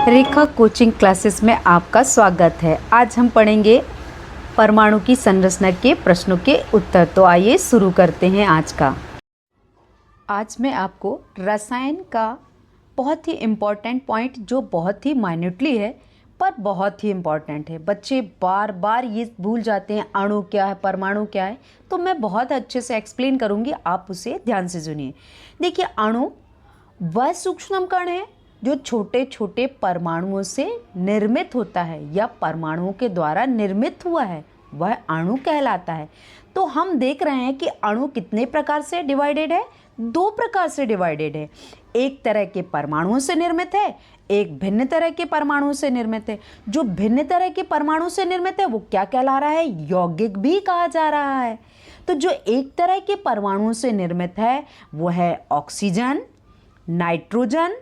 रेखा coaching classes में आपका स्वागत है। आज हम पढ़ेंगे परमाणु की संरचना के प्रश्नों के उत्तर। तो आइए शुरू करते हैं आज का। आज मैं आपको रसायन का बहुत ही इम्पॉर्टेंट पॉइंट, जो बहुत ही माइन्यूटली है पर बहुत ही इम्पॉर्टेंट है। बच्चे बार बार ये भूल जाते हैं अणु क्या है, परमाणु क्या है, तो मैं बहुत अच्छे से एक्सप्लेन करूँगी, आप उसे ध्यान से सुनिए। देखिए, अणु वह सूक्ष्म कण है जो छोटे छोटे परमाणुओं से निर्मित होता है या परमाणुओं के द्वारा निर्मित हुआ है, वह अणु कहलाता है। तो हम देख रहे हैं कि अणु कितने प्रकार से डिवाइडेड है, दो प्रकार से डिवाइडेड है। एक तरह के परमाणुओं से निर्मित है, एक भिन्न तरह के परमाणुओं से निर्मित है। जो भिन्न तरह के परमाणु से निर्मित है वो क्या कहला रहा है, यौगिक भी कहा जा रहा है। तो जो एक तरह के परमाणुओं से निर्मित है वो है ऑक्सीजन, नाइट्रोजन,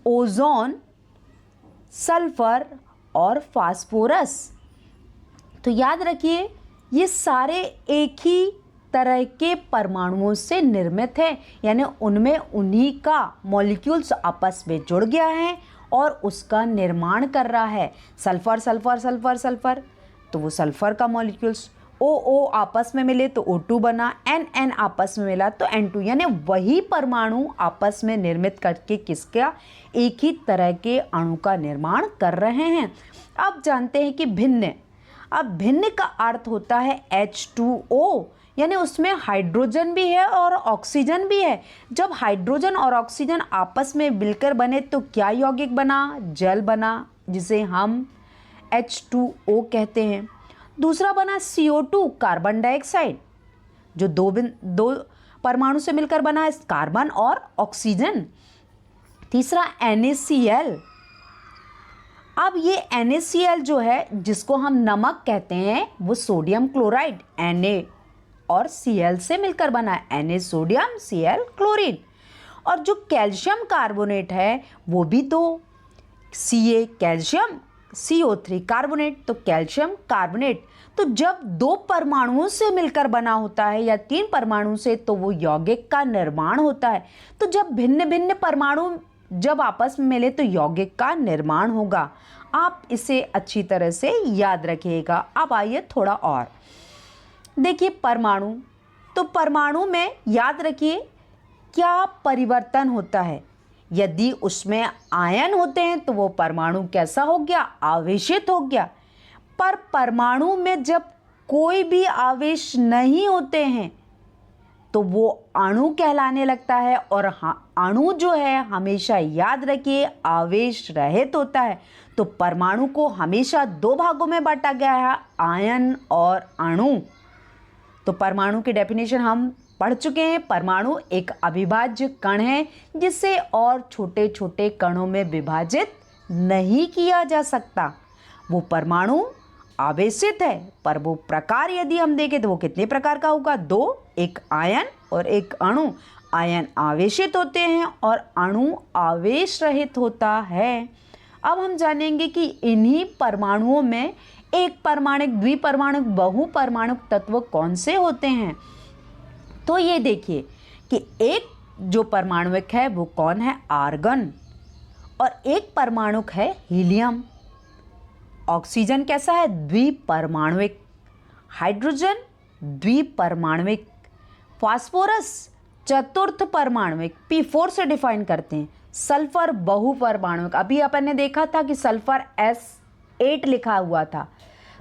ओजोन, सल्फर और फास्फोरस। तो याद रखिए, ये सारे एक ही तरह के परमाणुओं से निर्मित है, यानी उनमें उन्हीं का मॉलिक्यूल्स आपस में जुड़ गया है और उसका निर्माण कर रहा है। सल्फर सल्फर सल्फर सल्फर, तो वो सल्फर का मॉलिक्यूल्स, ओ आपस में मिले तो O2 बना, N आपस में मिला तो N2, यानी वही परमाणु आपस में निर्मित करके किसका, एक ही तरह के अणु का निर्माण कर रहे हैं। अब जानते हैं कि भिन्न। अब भिन्न का अर्थ होता है H2O, यानी उसमें हाइड्रोजन भी है और ऑक्सीजन भी है। जब हाइड्रोजन और ऑक्सीजन आपस में मिलकर बने तो क्या यौगिक बना, जल बना, जिसे हम H2O कहते हैं। दूसरा बना CO2, कार्बन डाइऑक्साइड, जो दो परमाणु से मिलकर बना है, कार्बन और ऑक्सीजन। तीसरा NaCl। अब ये NaCl जो है, जिसको हम नमक कहते हैं, वो सोडियम क्लोराइड Na और Cl से मिलकर बना है, Na सोडियम, Cl क्लोरीन। और जो कैल्शियम कार्बोनेट है वो भी दो, Ca कैल्शियम, CO3 कार्बोनेट, तो कैल्शियम कार्बोनेट। तो जब दो परमाणुओं से मिलकर बना होता है या तीन परमाणु से, तो वो यौगिक का निर्माण होता है। तो जब भिन्न भिन्न परमाणु जब आपस में मिले तो यौगिक का निर्माण होगा। आप इसे अच्छी तरह से याद रखिएगा। अब आइए थोड़ा और देखिए परमाणु। तो परमाणु में याद रखिए क्या परिवर्तन होता है। यदि उसमें आयन होते हैं तो वो परमाणु कैसा हो गया, आवेशित हो गया। पर परमाणु में जब कोई भी आवेश नहीं होते हैं तो वो अणु कहलाने लगता है। और अणु जो है, हमेशा याद रखिए, आवेश रहित होता है। तो परमाणु को हमेशा दो भागों में बांटा गया है, आयन और अणु। तो परमाणु की डेफिनेशन हम पढ़ चुके हैं। परमाणु एक अविभाज्य कण है जिसे और छोटे छोटे कणों में विभाजित नहीं किया जा सकता। वो परमाणु आवेशित है, पर वो प्रकार यदि हम देखें तो वो कितने प्रकार का होगा, दो, एक आयन और एक अणु। आयन आवेशित होते हैं और अणु आवेश रहित होता है। अब हम जानेंगे कि इन्हीं परमाणुओं में एक परमाणुक, द्विपरमाणुक, बहुपरमाणुक तत्व कौन से होते हैं। तो ये देखिए कि एक जो परमाणुक है वो कौन है, आर्गन, और एक परमाणुक है हीलियम। ऑक्सीजन कैसा है, द्विपरमाणुक। हाइड्रोजन द्विपरमाणुक। फास्फोरस चतुर्थ परमाणुक, P4 से डिफाइन करते हैं। सल्फर बहुपरमाणुक। अभी अपन ने देखा था कि सल्फर S8 लिखा हुआ था,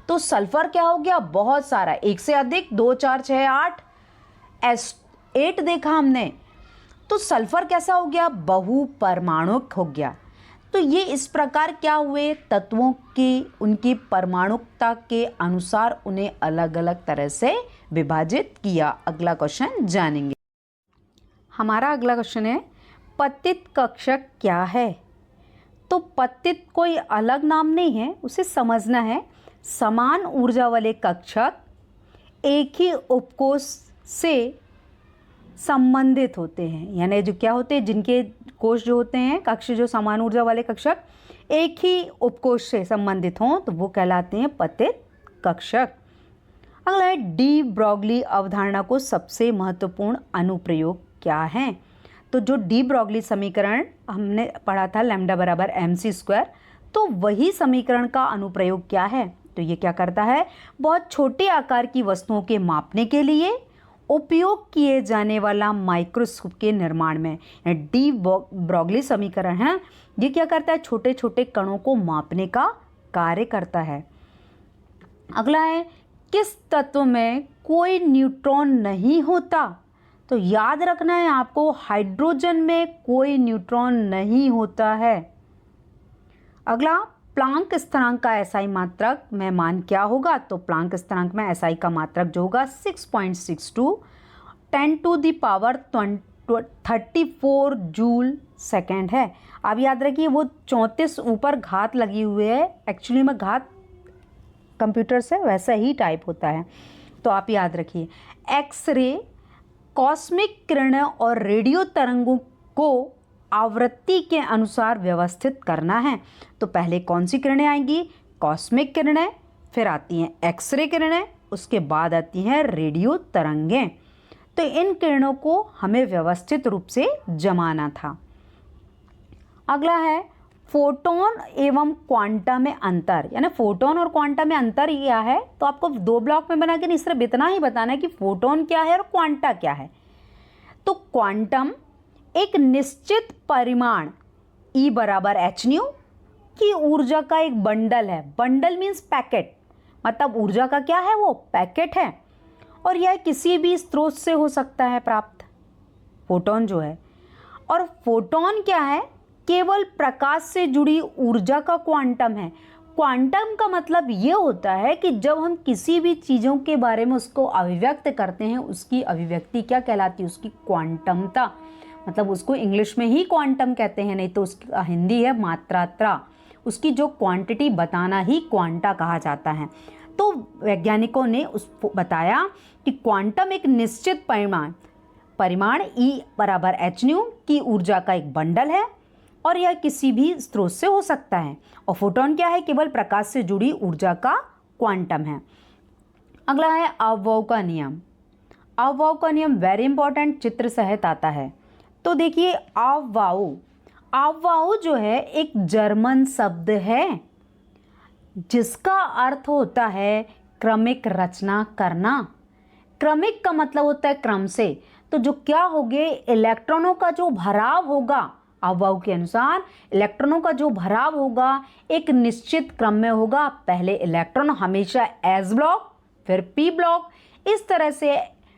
तो सल्फर क्या हो गया, बहुत सारा, एक से अधिक, 2 4 6 8, S8 देखा हमने। तो सल्फर कैसा हो गया, बहुपरमाणुक हो गया। तो ये इस प्रकार क्या हुए, तत्वों की उनकी परमाणुकता के अनुसार उन्हें अलग अलग तरह से विभाजित किया। अगला क्वेश्चन जानेंगे। हमारा अगला क्वेश्चन है, पतित कक्षक क्या है। तो पतित कोई अलग नाम नहीं है, उसे समझना है। समान ऊर्जा वाले कक्षक एक ही उपकोष से संबंधित होते हैं, यानी जो क्या होते हैं, जिनके कोष जो होते हैं, कक्ष जो समान ऊर्जा वाले कक्षक एक ही उपकोष से संबंधित हों तो वो कहलाते हैं पतित कक्षक। अगला है, डी ब्रोगली अवधारणा को सबसे महत्वपूर्ण अनुप्रयोग क्या है। तो जो डी ब्रोगली समीकरण हमने पढ़ा था लैम्डा बराबर mc², तो वही समीकरण का अनुप्रयोग क्या है? तो ये क्या करता है, बहुत छोटे आकार की वस्तुओं के मापने के लिए उपयोग किए जाने वाला माइक्रोस्कोप के निर्माण में डी ब्रोगली समीकरण है, ये क्या करता है, छोटे छोटे कणों को मापने का कार्य करता है। अगला है, किस तत्व में कोई न्यूट्रॉन नहीं होता? तो याद रखना है आपको, हाइड्रोजन में कोई न्यूट्रॉन नहीं होता है। अगला, प्लांक स्थिरांक का एसआई मात्रक में मान क्या होगा? तो प्लांक स्थिरांक में एसआई का मात्रक जो होगा 6.62 10⁻34 जूल सेकेंड है। अब याद रखिए वो 34 ऊपर घात लगी हुई है, एक्चुअली में घात कंप्यूटर से वैसा ही टाइप होता है, तो आप याद रखिए। एक्सरे कॉस्मिक किरणें और रेडियो तरंगों को आवृत्ति के अनुसार व्यवस्थित करना है। तो पहले कौन सी किरणें आएंगी? कॉस्मिक किरणें, फिर आती हैं एक्सरे किरणें, उसके बाद आती हैं रेडियो तरंगें। तो इन किरणों को हमें व्यवस्थित रूप से जमाना था। अगला है, फोटोन एवं क्वांटा में अंतर, यानी फोटोन और क्वांटा में अंतर क्या है? तो आपको 2 ब्लॉक में बना के नहीं, सिर्फ इतना ही बताना है कि फोटोन क्या है और क्वांटा क्या है। तो क्वांटम एक निश्चित परिमाण E बराबर h की ऊर्जा का एक बंडल है। बंडल मीन्स पैकेट, मतलब ऊर्जा का क्या है, वो पैकेट है, और यह किसी भी स्रोत से हो सकता है प्राप्त, फोटोन जो है। और फोटोन क्या है? केवल प्रकाश से जुड़ी ऊर्जा का क्वांटम है। क्वांटम का मतलब ये होता है कि जब हम किसी भी चीज़ों के बारे में उसको अभिव्यक्त करते हैं, उसकी अभिव्यक्ति क्या कहलाती है? उसकी क्वांटमता, मतलब उसको इंग्लिश में ही क्वांटम कहते हैं, नहीं तो उसकी हिंदी है मात्रात्रा। उसकी जो क्वांटिटी बताना ही क्वांटा कहा जाता है। तो वैज्ञानिकों ने उसको बताया कि क्वांटम एक निश्चित परिमाण E बराबर h की ऊर्जा का एक बंडल है, और यह किसी भी स्रोत से हो सकता है। और फोटोन क्या है? केवल प्रकाश से जुड़ी ऊर्जा का क्वांटम है। अगला है अववाउ का नियम। अववाउ का नियम वेरी इंपॉर्टेंट, चित्र सहित आता है। तो देखिए, अववाउ जो है एक जर्मन शब्द है जिसका अर्थ होता है क्रमिक रचना करना। क्रमिक का मतलब होता है क्रम से। तो जो क्या होगे, इलेक्ट्रॉनों का जो भराव होगा, अववाउ के अनुसार इलेक्ट्रॉनों का जो भराव होगा एक निश्चित क्रम में होगा। पहले इलेक्ट्रॉन हमेशा एस ब्लॉक, फिर पी ब्लॉक, इस तरह से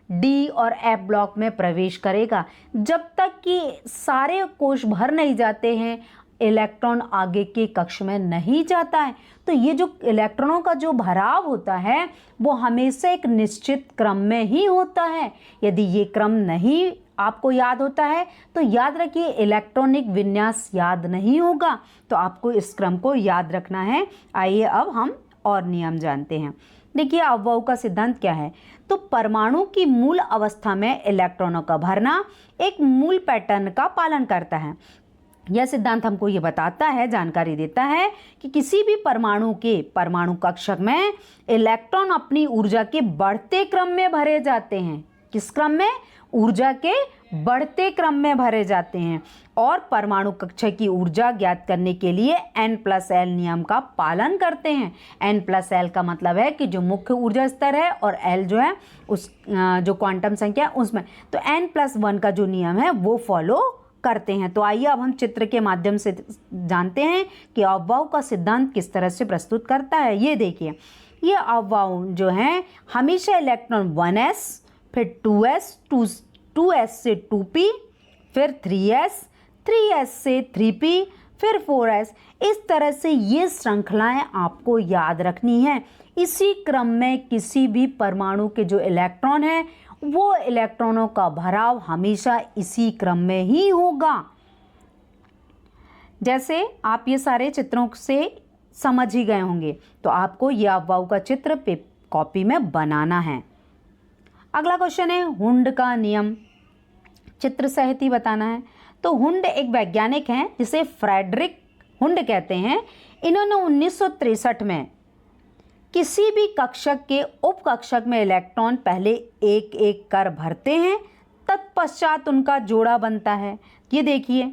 डी और एफ ब्लॉक में प्रवेश करेगा, जब तक कि सारे कोश भर नहीं जाते हैं, इलेक्ट्रॉन आगे के कक्ष में नहीं जाता है। तो ये जो इलेक्ट्रॉनों का जो भराव होता है वो हमेशा एक निश्चित क्रम में ही होता है। यदि ये क्रम नहीं आपको याद होता है तो याद रखिए इलेक्ट्रॉनिक विन्यास याद नहीं होगा, तो आपको इस क्रम को याद रखना है। आइए अब हम और नियम जानते हैं। देखिए, अववाउ का सिद्धांत क्या है? तो परमाणु की मूल अवस्था में इलेक्ट्रॉनों का भरना एक मूल पैटर्न का पालन करता है। यह सिद्धांत हमको ये बताता है, जानकारी देता है कि किसी भी परमाणु कक्षक में इलेक्ट्रॉन अपनी ऊर्जा के बढ़ते क्रम में भरे जाते हैं। किस क्रम में? ऊर्जा के बढ़ते क्रम में भरे जाते हैं। और परमाणु कक्षक की ऊर्जा ज्ञात करने के लिए N+L नियम का पालन करते हैं। N+L का मतलब है कि जो मुख्य ऊर्जा स्तर है और L जो है उस जो क्वांटम संख्या है उसमें, तो N+1 का जो नियम है वो फॉलो करते हैं। तो आइए अब हम चित्र के माध्यम से जानते हैं कि अववाउ का सिद्धांत किस तरह से प्रस्तुत करता है। ये देखिए, ये अववाउ जो है हमेशा इलेक्ट्रॉन 1s, फिर 2s, 2s से 2p, फिर 3s, 3s से 3p, फिर 4s, इस तरह से ये श्रृंखलाएं आपको याद रखनी है। इसी क्रम में किसी भी परमाणु के जो इलेक्ट्रॉन हैं वो इलेक्ट्रॉनों का भराव हमेशा इसी क्रम में ही होगा। जैसे आप ये सारे चित्रों से समझ ही गए होंगे, तो आपको ये अववाउ का चित्र कॉपी में बनाना है। अगला क्वेश्चन है हुंड का नियम, चित्र सहित ही बताना है। तो हुंड एक वैज्ञानिक हैं जिसे फ्रेडरिक हुंड कहते हैं। इन्होंने 1963 में किसी भी कक्षक के उपकक्षक में इलेक्ट्रॉन पहले एक एक कर भरते हैं, तत्पश्चात उनका जोड़ा बनता है। ये देखिए,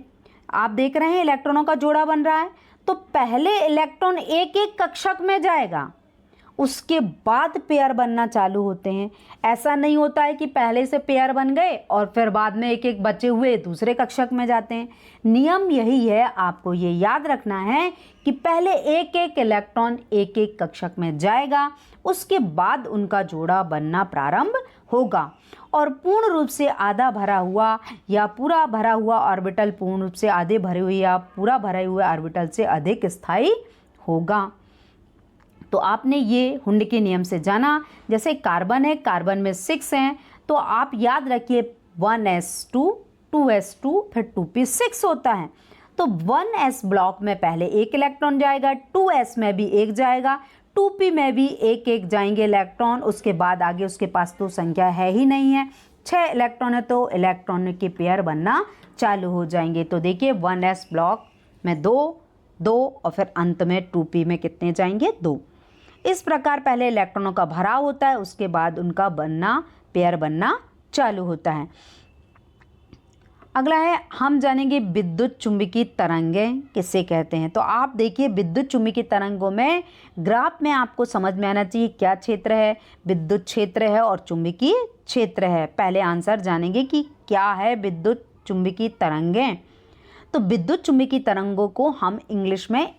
आप देख रहे हैं इलेक्ट्रॉनों का जोड़ा बन रहा है। तो पहले इलेक्ट्रॉन एक एक कक्षक में जाएगा, उसके बाद पेयर बनना चालू होते हैं। ऐसा नहीं होता है कि पहले से पेयर बन गए और फिर बाद में एक एक बचे हुए दूसरे कक्षक में जाते हैं। नियम यही है, आपको ये याद रखना है कि पहले एक एक इलेक्ट्रॉन एक एक कक्षक में जाएगा, उसके बाद उनका जोड़ा बनना प्रारंभ होगा। और पूर्ण रूप से आधा भरा हुआ या पूरा भरा हुआ ऑर्बिटल पूर्ण रूप से आधे भरे हुए या पूरा भरे हुए ऑर्बिटल से अधिक स्थायी होगा। तो आपने ये हुंड के नियम से जाना। जैसे कार्बन है, कार्बन में 6 हैं, तो आप याद रखिए 1s2 2s2 फिर 2p6 होता है। तो 1s ब्लॉक में पहले एक इलेक्ट्रॉन जाएगा, 2s में भी एक जाएगा, 2p में भी एक एक जाएंगे इलेक्ट्रॉन। उसके बाद आगे उसके पास तो संख्या है ही नहीं है, 6 इलेक्ट्रॉन है, तो इलेक्ट्रॉन के पेयर बनना चालू हो जाएंगे। तो देखिए 1s ब्लॉक में 2 और फिर अंत में 2p में कितने जाएंगे, 2। इस प्रकार पहले इलेक्ट्रॉनों का भराव होता है, उसके बाद उनका बनना, पेयर बनना चालू होता है। अगला है, हम जानेंगे विद्युत चुंबकीय तरंगें किसे कहते हैं। तो आप देखिए विद्युत चुंबकीय तरंगों में ग्राफ में आपको समझ में आना चाहिए क्या क्षेत्र है, विद्युत क्षेत्र है और चुंबकीय क्षेत्र है। पहले आंसर जानेंगे कि क्या है विद्युत चुंबकीय तरंगें। तो विद्युत चुंबकीय तरंगों को हम इंग्लिश में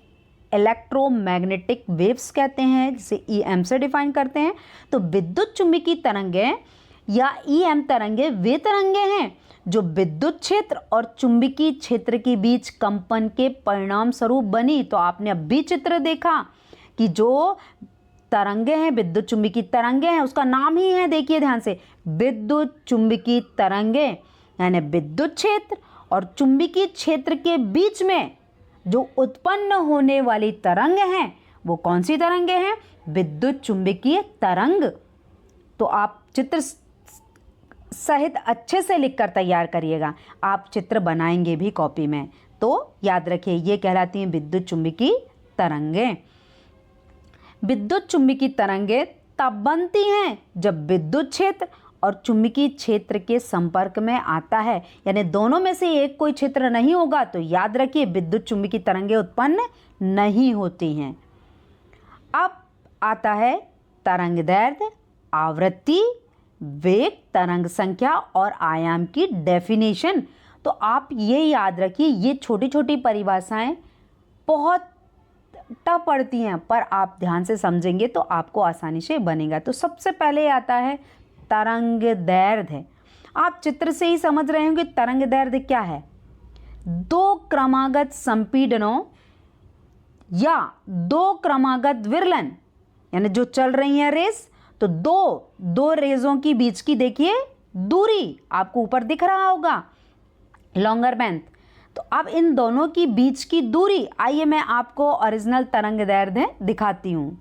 इलेक्ट्रोमैग्नेटिक वेव्स कहते हैं, जिसे EM से डिफाइन करते हैं। तो विद्युत चुंबकीय तरंगें या EM तरंगें वे तरंगें हैं जो विद्युत क्षेत्र और चुंबकीय क्षेत्र के बीच कंपन के परिणाम स्वरूप बनी। तो आपने अब भी चित्र देखा कि जो तरंगें हैं, विद्युत चुंबकीय तरंगें हैं, उसका नाम ही है, देखिए ध्यान से, विद्युत चुंबकीय तरंगें। यानी विद्युत क्षेत्र और चुंबकीय क्षेत्र के बीच में जो उत्पन्न होने वाली तरंग हैं, वो कौन सी तरंगें हैं, विद्युत चुंबकीय तरंग। तो आप चित्र सहित अच्छे से लिखकर तैयार करिएगा, आप चित्र बनाएंगे भी कॉपी में, तो याद रखिए ये कहलाती हैं विद्युत चुंबकीय तरंगें। विद्युत चुंबकीय तरंगें तब बनती हैं जब विद्युत क्षेत्र और चुंबकीय क्षेत्र के संपर्क में आता है, यानी दोनों में से एक कोई क्षेत्र नहीं होगा तो याद रखिए विद्युत चुंबकीय तरंगें उत्पन्न नहीं होती हैं। अब आता है तरंग दैर्ध्य, आवृत्ति, वेग, तरंग संख्या और आयाम की डेफिनेशन। तो आप ये याद रखिए, ये छोटी छोटी परिभाषाएं बहुत टफ पड़ती हैं, पर आप ध्यान से समझेंगे तो आपको आसानी से बनेगा। तो सबसे पहले आता है तरंग दैर्ध्य। आप चित्र से ही समझ रहे होंगे तरंग दैर्ध्य क्या है। 2 क्रमागत संपीड़नों या 2 क्रमागत विरलन, यानी जो चल रही है रेस, तो दो रेजों की बीच की देखिए दूरी आपको ऊपर दिख रहा होगा, लॉन्गर लेंथ। तो अब इन दोनों की बीच की दूरी, आइए मैं आपको ओरिजिनल तरंग दैर्ध्य दिखाती हूं।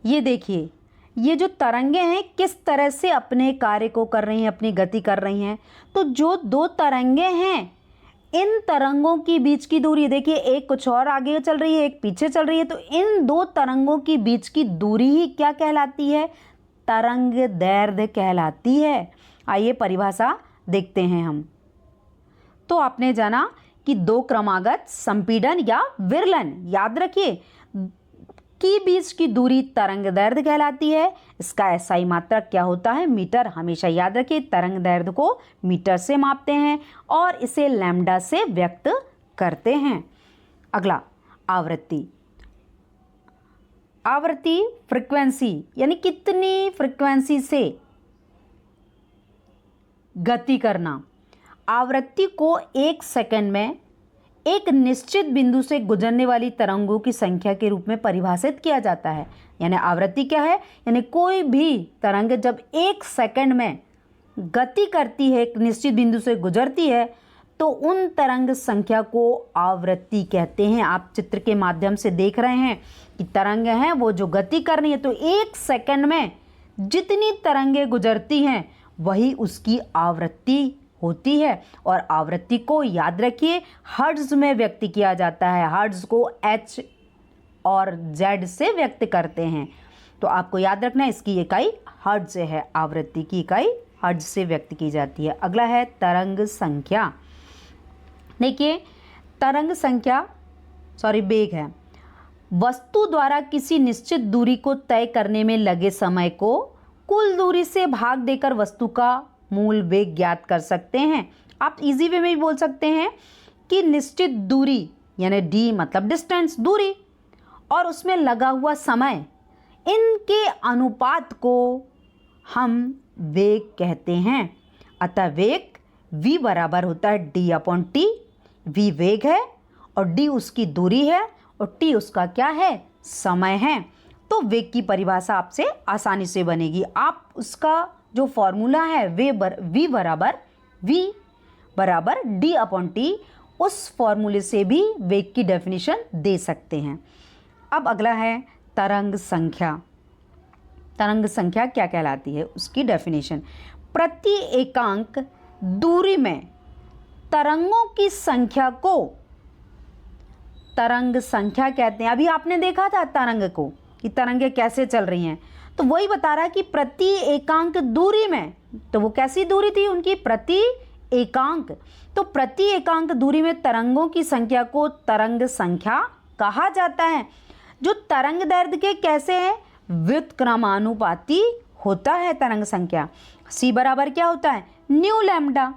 ये देखिए, ये जो तरंगे हैं किस तरह से अपने कार्य को कर रही हैं, अपनी गति कर रही हैं। तो जो 2 तरंगे हैं, इन तरंगों की बीच की दूरी देखिए, एक कुछ और आगे चल रही है, एक पीछे चल रही है। तो इन 2 तरंगों की बीच की दूरी ही क्या कहलाती है, तरंग दैर्ध्य कहलाती है। आइए परिभाषा देखते हैं हम। तो आपने जाना कि 2 क्रमागत संपीड़न या विरलन, याद रखिए, की बीच की दूरी तरंग दैर्ध्य कहलाती है। इसका SI मात्रक क्या होता है, मीटर। हमेशा याद रखिए तरंग दैर्ध्य को मीटर से मापते हैं और इसे लैम्डा से व्यक्त करते हैं। अगला आवृत्ति। आवृत्ति फ्रीक्वेंसी, यानी कितनी फ्रीक्वेंसी से गति करना। आवृत्ति को 1 सेकंड में एक निश्चित बिंदु से गुजरने वाली तरंगों की संख्या के रूप में परिभाषित किया जाता है। यानी आवृत्ति क्या है, यानी कोई भी तरंग जब 1 सेकंड में गति करती है, एक निश्चित बिंदु से गुजरती है, तो उन तरंग संख्या को आवृत्ति कहते हैं। आप चित्र के माध्यम से देख रहे हैं कि तरंग हैं वो जो गति कर रही है, तो 1 सेकंड में जितनी तरंगें गुजरती हैं वही उसकी आवृत्ति होती है। और आवृत्ति को याद रखिए हर्ट्ज में व्यक्त किया जाता है। हर्ट्ज को H और Z से व्यक्त करते हैं। तो आपको याद रखना है इसकी इकाई हर्ट्ज है, आवृत्ति की इकाई हर्ट्ज से व्यक्त की जाती है। अगला है तरंग संख्या। देखिए तरंग संख्या वेग है, वस्तु द्वारा किसी निश्चित दूरी को तय करने में लगे समय को कुल दूरी से भाग देकर वस्तु का मूल वेग ज्ञात कर सकते हैं। आप इजी वे में भी बोल सकते हैं कि निश्चित दूरी यानी डी मतलब डिस्टेंस दूरी और उसमें लगा हुआ समय, इनके अनुपात को हम वेग कहते हैं। अतः वेग v बराबर होता है d अपॉन टी। v वेग है और d उसकी दूरी है और t उसका क्या है, समय है। तो वेग की परिभाषा आपसे आसानी से बनेगी। आप उसका जो फॉर्मूला है v बराबर d अपॉन टी, उस फॉर्मूले से भी वेग की डेफिनेशन दे सकते हैं। अब अगला है तरंग संख्या। तरंग संख्या क्या कहलाती है, उसकी डेफिनेशन। प्रति एकांक दूरी में तरंगों की संख्या को तरंग संख्या कहते हैं। अभी आपने देखा था तरंग को कि तरंगें कैसे चल रही हैं, तो वही बता रहा है कि प्रति एकांक दूरी में, तो वो कैसी दूरी थी उनकी, प्रति एकांक। तो प्रति एकांक दूरी में तरंगों की संख्या को तरंग संख्या कहा जाता है, जो तरंग दैर्ध्य के कैसे है, व्युत्क्रमानुपाती होता है तरंग संख्या। c बराबर क्या होता है, न्यू लैम्डा।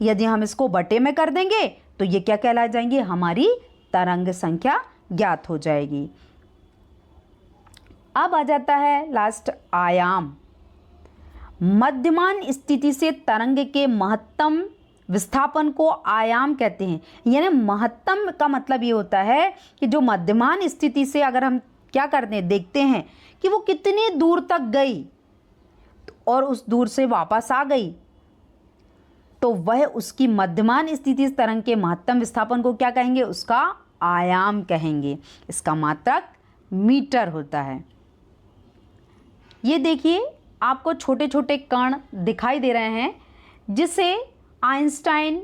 यदि हम इसको बटे में कर देंगे तो ये क्या कहला जाएंगे, हमारी तरंग संख्या ज्ञात हो जाएगी। अब आ जाता है लास्ट आयाम। मध्यमान स्थिति से तरंग के महत्तम विस्थापन को आयाम कहते हैं। यानी महत्तम का मतलब ये होता है कि जो मध्यमान स्थिति से अगर हम क्या करते हैं, देखते हैं कि वो कितनी दूर तक गई और उस दूर से वापस आ गई, तो वह उसकी मध्यमान स्थिति तरंग के महत्तम विस्थापन को क्या कहेंगे, उसका आयाम कहेंगे। इसका मात्रक मीटर होता है। ये देखिए आपको छोटे छोटे कण दिखाई दे रहे हैं, जिसे आइंस्टाइन,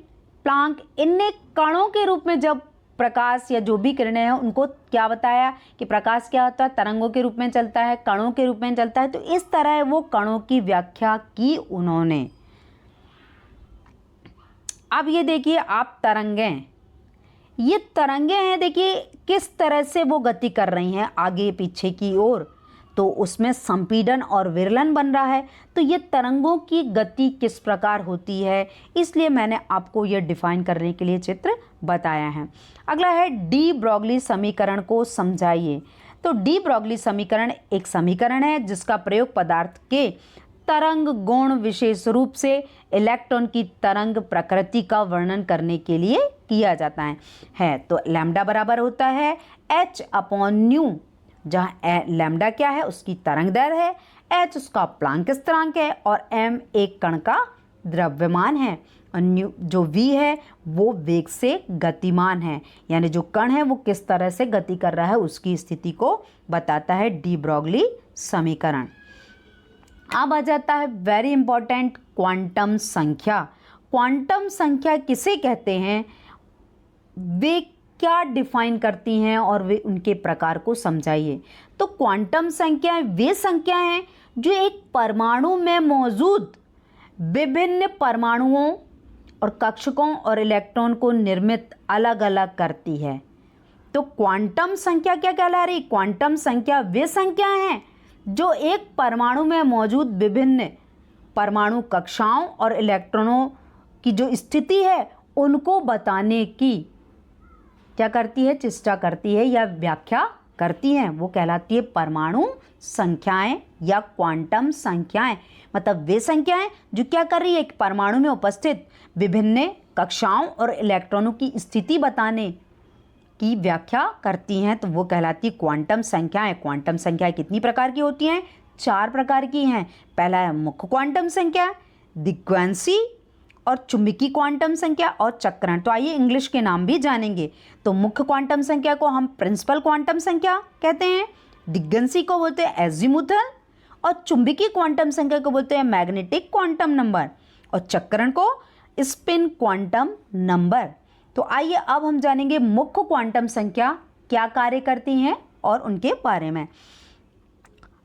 प्लांक, इनने कणों के रूप में जब प्रकाश या जो भी किरणें हैं उनको क्या बताया कि प्रकाश क्या होता है, तरंगों के रूप में चलता है, कणों के रूप में चलता है। तो इस तरह वो कणों की व्याख्या की उन्होंने। अब ये देखिए आप तरंगें, ये तरंगें हैं, देखिए किस तरह से वो गति कर रही हैं आगे पीछे की ओर, तो उसमें संपीड़न और विरलन बन रहा है। तो ये तरंगों की गति किस प्रकार होती है, इसलिए मैंने आपको ये डिफाइन करने के लिए चित्र बताया है। अगला है डी ब्रोगली समीकरण को समझाइए। तो डी ब्रोगली समीकरण एक समीकरण है जिसका प्रयोग पदार्थ के तरंग गुण, विशेष रूप से इलेक्ट्रॉन की तरंग प्रकृति का वर्णन करने के लिए किया जाता है। तो लैम्डा बराबर होता है h अपॉन न्यू, जहाँ लैम्डा क्या है, उसकी तरंग दैर्ध्य है, h उसका प्लांक स्थिरांक है और m एक कण का द्रव्यमान है और न्यू जो v है वो वेग से गतिमान है, यानी जो कण है वो किस तरह से गति कर रहा है उसकी स्थिति को बताता है डी ब्रोगली समीकरण। अब आ जाता है वेरी इंपॉर्टेंट क्वांटम संख्या। क्वांटम संख्या किसे कहते हैं, वे क्या डिफाइन करती हैं और वे उनके प्रकार को समझाइए। तो क्वांटम संख्याएं वे संख्याएं हैं जो एक परमाणु में मौजूद विभिन्न परमाणुओं और कक्षकों और इलेक्ट्रॉन को निर्मित अलग अलग करती है। तो क्वांटम संख्या क्या कहला रही, क्वांटम संख्या वे संख्याएं हैं जो एक परमाणु में मौजूद विभिन्न परमाणु कक्षाओं और इलेक्ट्रॉनों की जो स्थिति है उनको बताने की क्या करती है, चेष्टा करती है या व्याख्या करती हैं, वो कहलाती है परमाणु संख्याएं या क्वांटम संख्याएं। मतलब वे संख्याएं जो क्या कर रही है, एक परमाणु में उपस्थित विभिन्न कक्षाओं और इलेक्ट्रॉनों की स्थिति बताने की व्याख्या करती हैं, तो वो कहलाती है क्वांटम संख्याएं। क्वांटम संख्याएं कितनी प्रकार की होती हैं, 4 प्रकार की हैं। पहला है मुख्य क्वांटम संख्या, दिक्वैंसी और चुंबकीय क्वांटम संख्या और चक्रण। तो आइए इंग्लिश के नाम भी जानेंगे। तो मुख्य क्वांटम संख्या को हम प्रिंसिपल क्वांटम संख्या कहते हैं, दिग्गंसी को बोलते हैं एजीमुथल और चुंबकीय क्वांटम संख्या को बोलते हैं मैग्नेटिक क्वांटम नंबर और चक्रण को स्पिन क्वांटम नंबर। तो आइए अब हम जानेंगे मुख्य क्वांटम संख्या क्या कार्य करती हैं और उनके बारे में।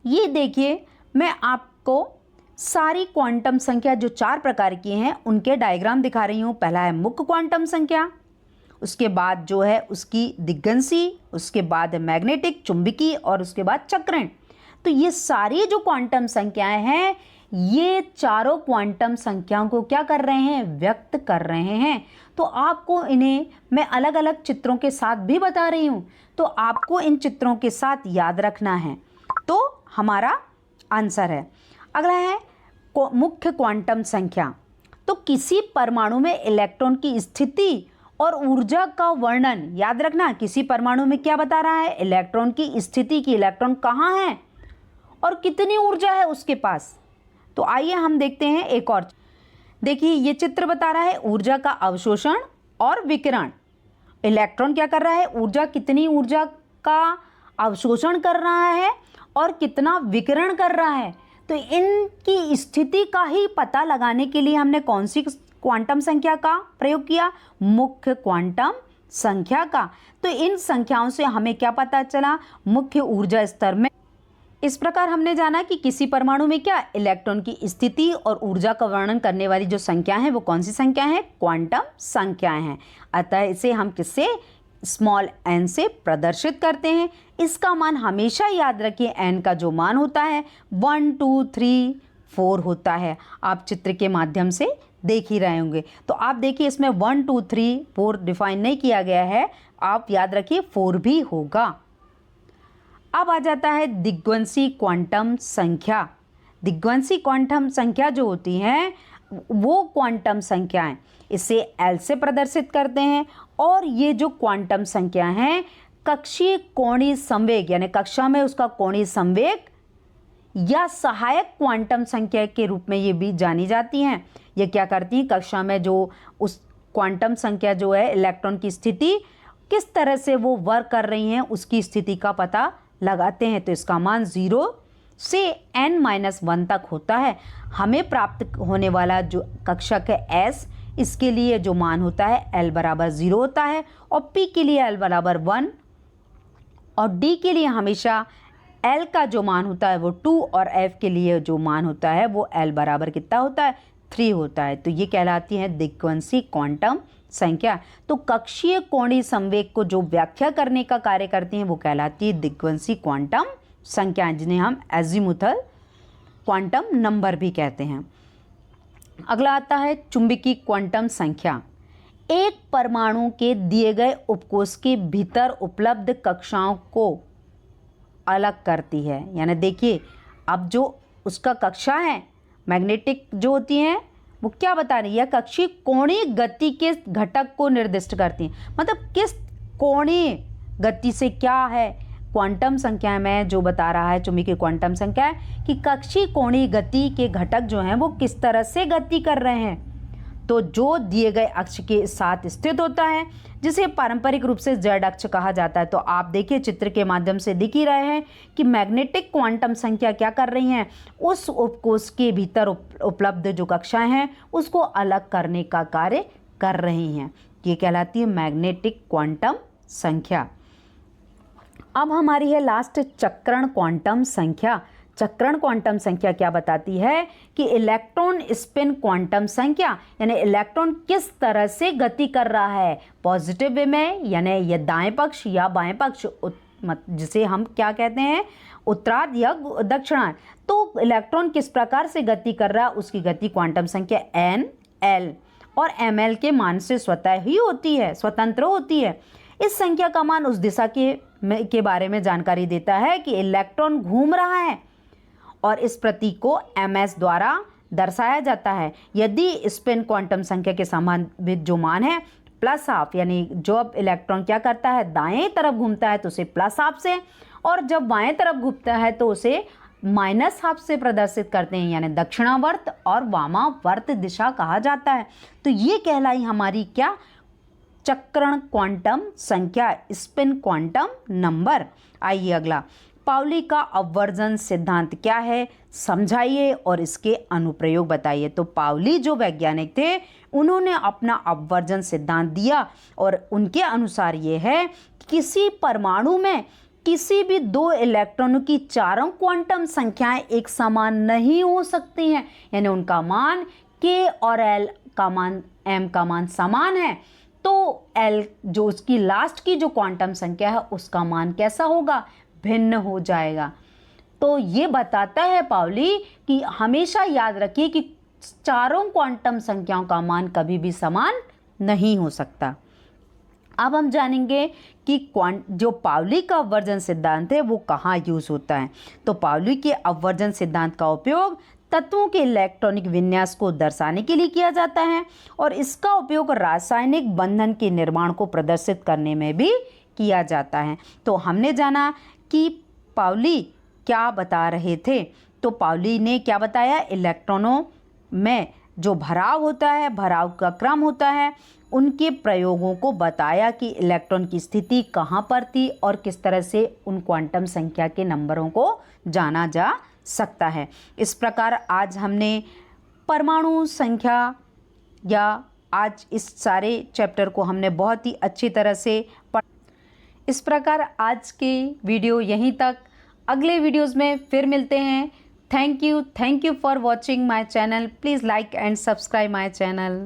ये देखिए मैं आपको सारी क्वांटम संख्या जो 4 प्रकार की हैं उनके डायग्राम दिखा रही हूँ। पहला है मुख्य क्वांटम संख्या, उसके बाद जो है उसकी दिग्गंसी, उसके बाद है मैग्नेटिक चुंबकीय और उसके बाद चक्रण। तो ये सारी जो क्वांटम संख्याएं हैं ये चारों क्वांटम संख्याओं को क्या कर रहे हैं, व्यक्त कर रहे हैं। तो आपको इन्हें मैं अलग अलग चित्रों के साथ भी बता रही हूँ, तो आपको इन चित्रों के साथ याद रखना है। तो हमारा आंसर है अगला है मुख्य क्वांटम संख्या। तो किसी परमाणु में इलेक्ट्रॉन की स्थिति और ऊर्जा का वर्णन, याद रखना किसी परमाणु में क्या बता रहा है, इलेक्ट्रॉन की स्थिति की, इलेक्ट्रॉन कहाँ है और कितनी ऊर्जा है उसके पास। तो आइए हम देखते हैं एक और। देखिए ये चित्र बता रहा है ऊर्जा का अवशोषण और विकिरण। इलेक्ट्रॉन क्या कर रहा है, ऊर्जा, कितनी ऊर्जा का अवशोषण कर रहा है और कितना विकिरण कर रहा है। तो इनकी स्थिति का ही पता लगाने के लिए हमने कौन सी क्वांटम संख्या का प्रयोग किया, मुख्य क्वांटम संख्या का। तो इन संख्याओं से हमें क्या पता चला, मुख्य ऊर्जा स्तर में। इस प्रकार हमने जाना कि किसी परमाणु में क्या, इलेक्ट्रॉन की स्थिति और ऊर्जा का वर्णन करने वाली जो संख्या है वो कौन सी संख्या है, क्वांटम संख्याएं हैं। अतः इसे हम किससे, स्मॉल n से प्रदर्शित करते हैं। इसका मान हमेशा याद रखिए, n का जो मान होता है 1 2 3 4 होता है। आप चित्र के माध्यम से देख ही रहे होंगे। तो आप देखिए इसमें 1 2 3 4 डिफाइन नहीं किया गया है, आप याद रखिए 4 भी होगा। अब आ जाता है दिग्वंसी क्वांटम संख्या। दिग्वंसी क्वांटम संख्या जो होती हैं वो क्वांटम संख्याएं, इसे L से प्रदर्शित करते हैं। और ये जो क्वांटम संख्या हैं कक्षीय कोणीय संवेग, यानी कक्षा में उसका कोणीय संवेग या सहायक क्वांटम संख्या के रूप में ये भी जानी जाती हैं। ये क्या करती हैं, कक्षा में जो उस क्वांटम संख्या जो है इलेक्ट्रॉन की स्थिति किस तरह से वो वर्क कर रही हैं उसकी स्थिति का पता लगाते हैं। तो इसका मान 0 से n-1 तक होता है। हमें प्राप्त होने वाला जो कक्षक है S, इसके लिए जो मान होता है L बराबर 0 होता है और P के लिए L बराबर 1 और D के लिए हमेशा L का जो मान होता है वो 2 और F के लिए जो मान होता है वो L बराबर कितना होता है, 3 होता है। तो ये कहलाती है दिग्वंसी क्वांटम संख्या। तो कक्षीय कोणीय संवेग को जो व्याख्या करने का कार्य करती हैं वो कहलाती है दिग्वंसी क्वांटम संख्या, जिन्हें हम एजीमुथल क्वांटम नंबर भी कहते हैं। अगला आता है चुंबकीय क्वांटम संख्या। एक परमाणु के दिए गए उपकोष के भीतर उपलब्ध कक्षाओं को अलग करती है। यानी देखिए अब जो उसका कक्षा है मैग्नेटिक जो होती हैं वो क्या बता रही है, कक्षीय कोणीय गति के घटक को निर्दिष्ट करती हैं। मतलब किस कोणीय गति से क्या है, क्वांटम संख्या में जो बता रहा है चुंबकीय क्वांटम संख्या है कि कक्षीय कोणीय गति के घटक जो हैं वो किस तरह से गति कर रहे हैं। तो जो दिए गए अक्ष के साथ स्थित होता है जिसे पारंपरिक रूप से z अक्ष कहा जाता है। तो आप देखिए चित्र के माध्यम से दिख ही रहे हैं कि मैग्नेटिक क्वांटम संख्या क्या कर रही हैं, उस उपकोष के भीतर उपलब्ध जो कक्षाएं हैं उसको अलग करने का कार्य कर रही हैं। ये कहलाती है मैग्नेटिक क्वांटम संख्या। अब हमारी है लास्ट चक्रण क्वांटम संख्या। चक्रण क्वांटम संख्या क्या बताती है कि इलेक्ट्रॉन स्पिन क्वांटम संख्या, यानी इलेक्ट्रॉन किस तरह से गति कर रहा है, पॉजिटिव वे में यानी ये दाएं पक्ष या बाएं पक्ष, जिसे हम क्या कहते हैं उत्तरार्ध या दक्षिणार्ध। तो इलेक्ट्रॉन किस प्रकार से गति कर रहा है उसकी गति क्वांटम संख्या n, l और ml के मान से स्वतः ही होती है, स्वतंत्र होती है। इस संख्या का मान उस दिशा के बारे में जानकारी देता है कि इलेक्ट्रॉन घूम रहा है और इस प्रतीक को ms द्वारा दर्शाया जाता है। यदि स्पिन क्वांटम संख्या के संबंधित जो मान है प्लस हाफ, यानी जब इलेक्ट्रॉन क्या करता है दाएं तरफ घूमता है तो उसे प्लस हाफ से, और जब बाएं तरफ घूमता है तो उसे माइनस हाफ से प्रदर्शित करते हैं, यानी दक्षिणावर्त और वामावर्त दिशा कहा जाता है। तो ये कहलाई हमारी क्या, चक्रण क्वांटम संख्या, स्पिन क्वांटम नंबर। आइए अगला, पाउली का अपवर्जन सिद्धांत क्या है समझाइए और इसके अनुप्रयोग बताइए। तो पाउली जो वैज्ञानिक थे उन्होंने अपना अपवर्जन सिद्धांत दिया और उनके अनुसार ये है कि किसी परमाणु में किसी भी दो इलेक्ट्रॉनों की चारों क्वांटम संख्याएं एक समान नहीं हो सकती हैं, यानी उनका मान k और l का मान m का मान समान है, तो l जो उसकी लास्ट की जो क्वांटम संख्या है उसका मान कैसा होगा, भिन्न हो जाएगा। तो ये बताता है पाउली कि हमेशा याद रखिए कि चारों क्वांटम संख्याओं का मान कभी भी समान नहीं हो सकता। अब हम जानेंगे कि जो पाउली का अपवर्जन सिद्धांत है वो कहाँ यूज होता है। तो पाउली के अपवर्जन सिद्धांत का उपयोग तत्वों के इलेक्ट्रॉनिक विन्यास को दर्शाने के लिए किया जाता है और इसका उपयोग रासायनिक बंधन के निर्माण को प्रदर्शित करने में भी किया जाता है। तो हमने जाना कि पाउली क्या बता रहे थे। तो पाउली ने क्या बताया, इलेक्ट्रॉनों में जो भराव होता है, भराव का क्रम होता है, उनके प्रयोगों को बताया कि इलेक्ट्रॉन की स्थिति कहाँ पर थी और किस तरह से उन क्वांटम संख्या के नंबरों को जाना जा सकता है। इस प्रकार आज हमने परमाणु संख्या या आज इस सारे चैप्टर को हमने बहुत ही अच्छी तरह से इस प्रकार आज के वीडियो यहीं तक। अगले वीडियोस में फिर मिलते हैं। Thank you for watching my channel. Please like and subscribe my channel.